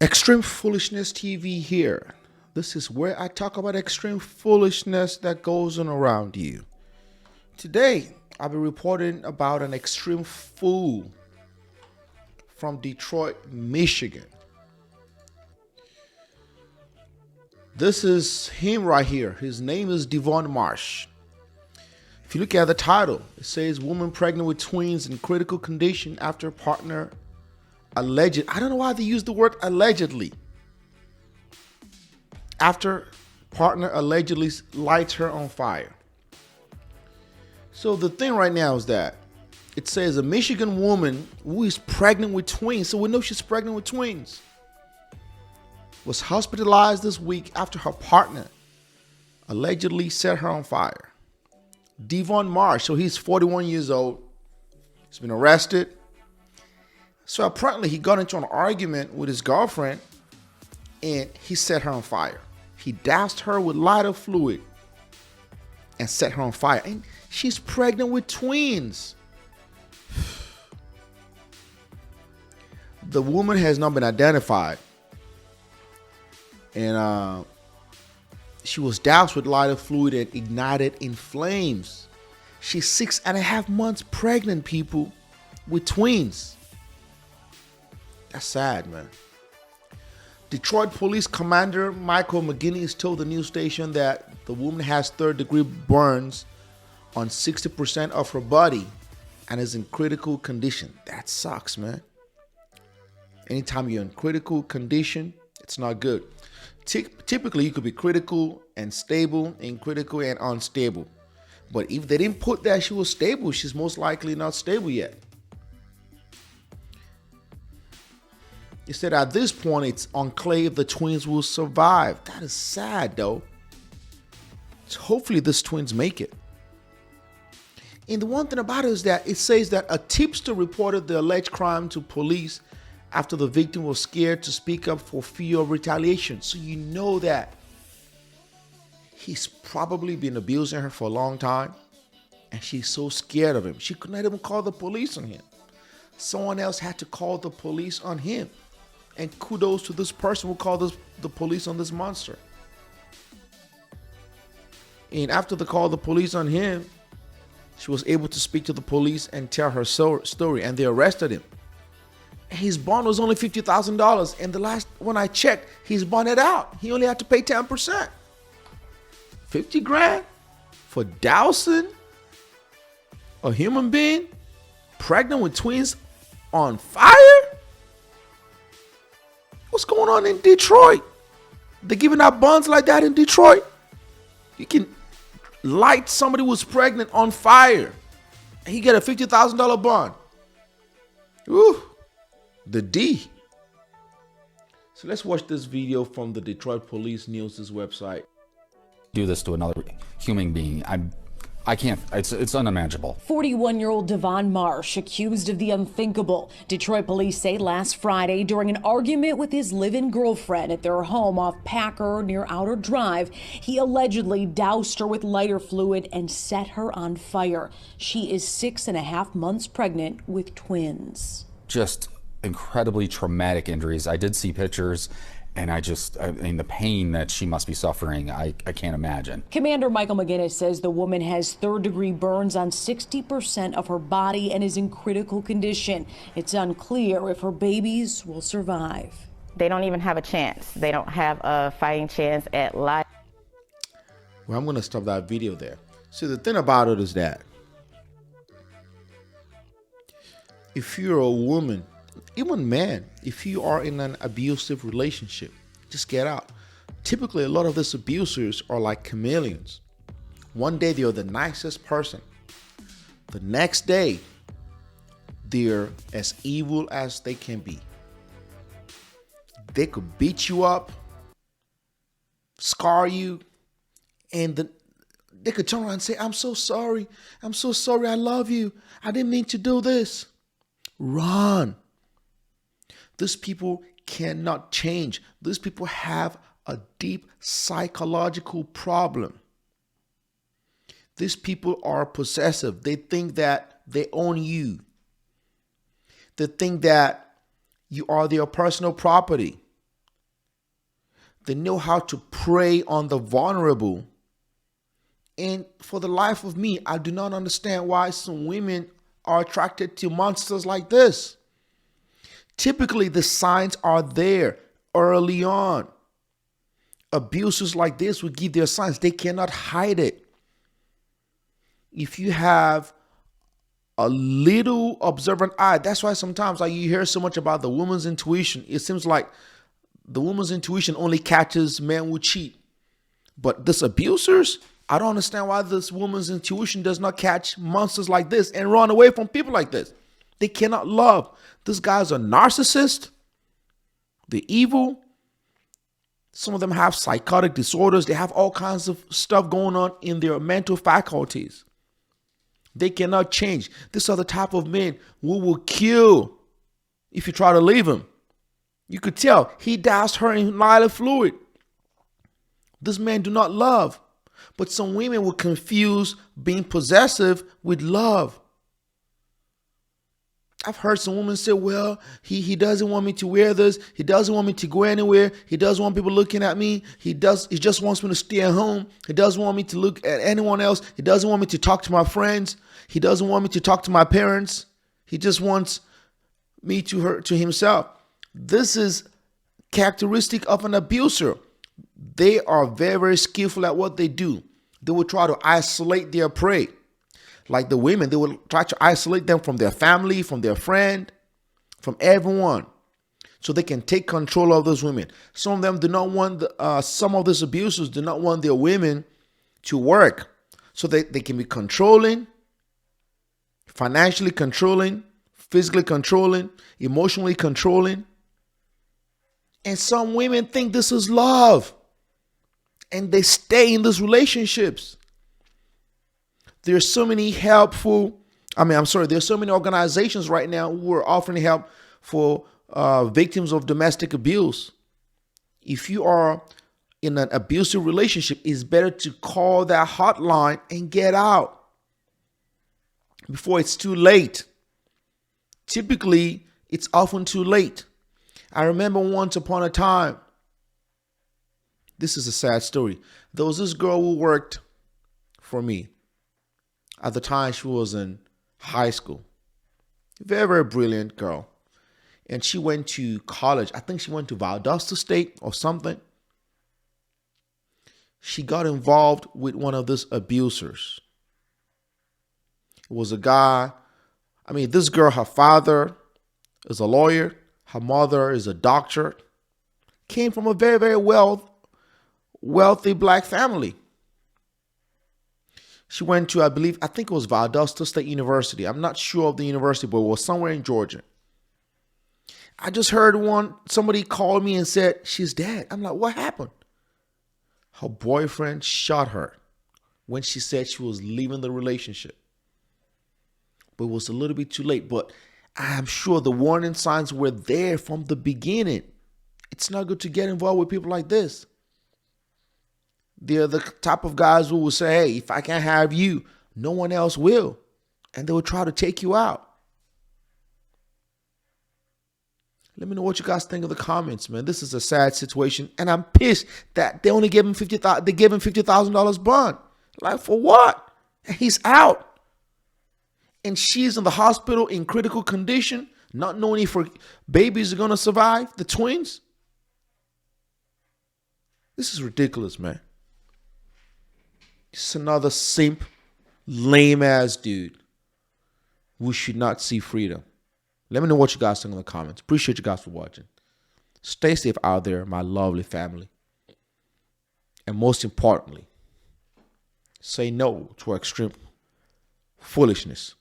Extreme Foolishness TV here. This is where I talk about extreme foolishness that goes on around you. Today, I'll be reporting about an extreme fool from Detroit, Michigan. This is him right here. His name is Devonne Marsh. If you look at the title, it says woman pregnant with twins in critical condition after partner alleged. I don't know why they use the word allegedly. After partner allegedly lights her on fire. So the thing right now is that it says a Michigan woman who is pregnant with twins, so we know she's pregnant with twins, was hospitalized this week after her partner allegedly set her on fire. Devonne Marsh, so he's 41 years old. He's been arrested. So apparently he got into an argument with his girlfriend and he set her on fire. He doused her with lighter fluid and set her on fire. And she's pregnant with twins. The woman has not been identified. And she was doused with lighter fluid and ignited in flames. She's 6.5 months pregnant, people, with twins. That's sad, man. Detroit Police Commander Michael McGinnis told the news station that the woman has third-degree burns on 60% of her body and is in critical condition. That sucks, man. Anytime you're in critical condition, it's not good. Typically, you could be critical and stable, and critical and unstable. But if they didn't put that she was stable, she's most likely not stable yet. He said at this point, it's unclear if the twins will survive. That is sad, though. So hopefully, these twins make it. And the one thing about it is that it says that a tipster reported the alleged crime to police after the victim was scared to speak up for fear of retaliation. So you know that he's probably been abusing her for a long time, and she's so scared of him. She could not even call the police on him. Someone else had to call the police on him. And kudos to this person who called the police on this monster. And after they called the police on him, she was able to speak to the police and tell her story, and they arrested him. His bond was only $50,000, and the last when I checked, he's bonded out. He only had to pay 10%. 50 grand for dousing a human being pregnant with twins on fire? What's going on in Detroit? They're giving out bonds like that in Detroit. You can light somebody who's pregnant on fire and he get a $50,000 bond. Ooh, the D. So let's watch this video from the Detroit Police News' website. Do this to another human being. I can't, it's unimaginable. 41-year-old Devonne Marsh accused of the unthinkable. Detroit police say last Friday during an argument with his live-in girlfriend at their home off Packer near Outer Drive, he allegedly doused her with lighter fluid and set her on fire. She is 6.5 months pregnant with twins. Just incredibly traumatic injuries. I did see pictures. And I mean, the pain that she must be suffering, I can't imagine. Commander Michael McGinnis says the woman has third-degree burns on 60% of her body and is in critical condition. It's unclear if her babies will survive. They don't even have a chance. They don't have a fighting chance at life. Well, I'm going to stop that video there. See, the thing about it is that if you're a woman, even man, if you are in an abusive relationship, just get out. Typically, a lot of these abusers are like chameleons. One day, they're the nicest person. The next day, they're as evil as they can be. They could beat you up, scar you, and they could turn around and say, I'm so sorry. I'm so sorry. I love you. I didn't mean to do this. Run. These people cannot change. These people have a deep psychological problem. These people are possessive. They think that they own you. They think that you are their personal property. They know how to prey on the vulnerable. And for the life of me, I do not understand why some women are attracted to monsters like this. Typically, the signs are there early on. Abusers like this will give their signs. They cannot hide it. If you have a little observant eye, that's why sometimes you hear so much about the woman's intuition. It seems like the woman's intuition only catches men who cheat. But this abusers, I don't understand why this woman's intuition does not catch monsters like this and run away from people like this. They cannot love. This guy's a narcissist. They're evil. Some of them have psychotic disorders. They have all kinds of stuff going on in their mental faculties. They cannot change. These are the type of men who will kill if you try to leave him. You could tell he doused her in lighter fluid. This men do not love. But some women will confuse being possessive with love. I've heard some women say, well, he doesn't want me to wear this. He doesn't want me to go anywhere. He doesn't want people looking at me. He just wants me to stay at home. He doesn't want me to look at anyone else. He doesn't want me to talk to my friends. He doesn't want me to talk to my parents. He just wants me to himself. This is characteristic of an abuser. They are very, very skillful at what they do. They will try to isolate their prey. Like the women, they will try to isolate them from their family, from their friend, from everyone, so they can take control of those women. Some of them do not want, some of these abusers do not want their women to work, so they can be controlling, financially controlling, physically controlling, emotionally controlling. And some women think this is love, and they stay in these relationships. There's so many there's so many organizations right now who are offering help for victims of domestic abuse. If you are in an abusive relationship, it's better to call that hotline and get out before it's too late. Typically, it's often too late. I remember once upon a time, this is a sad story. There was this girl who worked for me. At the time, she was in high school. Very, very brilliant girl. And she went to college. I think she went to Valdosta State or something. She got involved with one of these abusers. It was a guy. This girl, her father is a lawyer. Her mother is a doctor. Came from a very, very wealthy black family. She went to, I think it was Valdosta State University. I'm not sure of the university, but it was somewhere in Georgia. I just heard somebody called me and said, she's dead. I'm like, what happened? Her boyfriend shot her when she said she was leaving the relationship. But it was a little bit too late. But I'm sure the warning signs were there from the beginning. It's not good to get involved with people like this. They're the type of guys who will say, hey, if I can't have you, no one else will. And they will try to take you out. Let me know what you guys think of the comments, man. This is a sad situation. And I'm pissed that they only gave him $50,000 bond. Like, for what? And he's out. And she's in the hospital in critical condition, not knowing if her babies are going to survive, the twins. This is ridiculous, man. Just another simp, lame-ass dude who should not see freedom. Let me know what you guys think in the comments. Appreciate you guys for watching. Stay safe out there, my lovely family. And most importantly, say no to extreme foolishness.